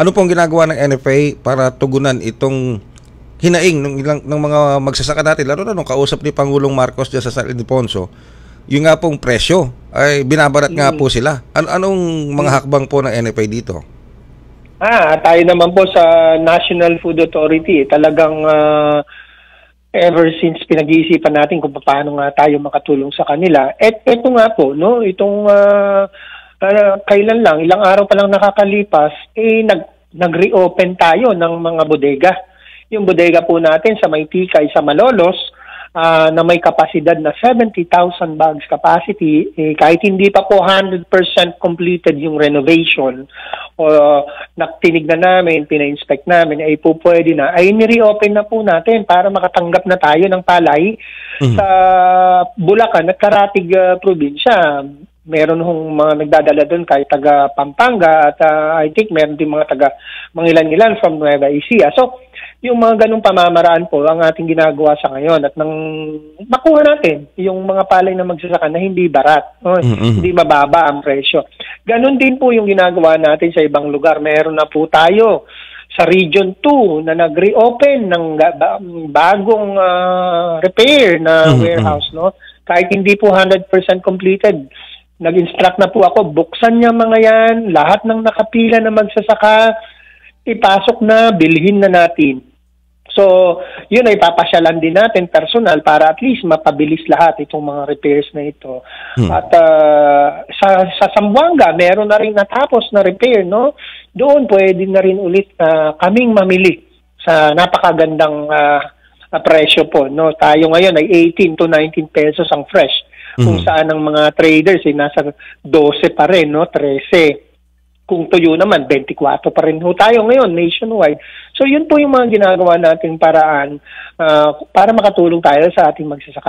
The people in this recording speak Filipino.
Ano pong ginagawa ng NFA para tugunan itong hinaing ng mga magsasaka natin, lalo na nung kausap ni Pangulong Marcos dyan sa San Ildefonso, yung nga pong presyo ay binabarat nga po sila. Anong mga hakbang po ng NFA dito? Tayo naman po sa National Food Authority, talagang ever since pinag-iisipan natin kung paano nga tayo makatulong sa kanila. At ito nga po, no, itong kailan lang, ilang araw pa lang nakakalipas, nag-reopen tayo ng mga bodega. Yung bodega po natin sa Maytikay, sa Malolos, na may kapasidad na 70,000 bags capacity, kahit hindi pa po 100% completed yung renovation, o naktinig na namin, pina-inspect namin, ay po pwede na, ay ni-reopen na po natin para makatanggap na tayo ng palay sa Bulacan at Karatig probinsya. Meron hong mga nagdadala doon kahit taga Pampanga at I think meron din mga taga mangilan-ilan from Nueva Ecija. So, yung mga ganung pamamaraan po ang ating ginagawa sa ngayon at nang makuha natin yung mga palay na magsasaka na hindi barat, hindi mababa ang presyo. Ganon din po yung ginagawa natin sa ibang lugar. Meron na po tayo sa Region 2 na nag-reopen ng bagong repair na warehouse, no? Kahit hindi po 100% completed. Nag-instruct na po ako, buksan niya mga yan, lahat ng nakapila na magsasaka, ipasok na, bilhin na natin. So, yun ay papasyalan din natin personal para at least mapabilis lahat itong mga repairs na ito. At sa Zamboanga, meron na rin natapos na repair, no? Doon pwede na rin ulit kaming mamili sa napakagandang presyo po, no? Tayo ngayon ay 18 to 19 pesos ang fresh. Kung saan ang mga traders ay nasa 12 pa rin, no? 13. Kung tuyo naman, 24 pa rin ho tayo ngayon nationwide. So yun po yung mga ginagawa nating paraan para makatulong tayo sa ating magsasaka.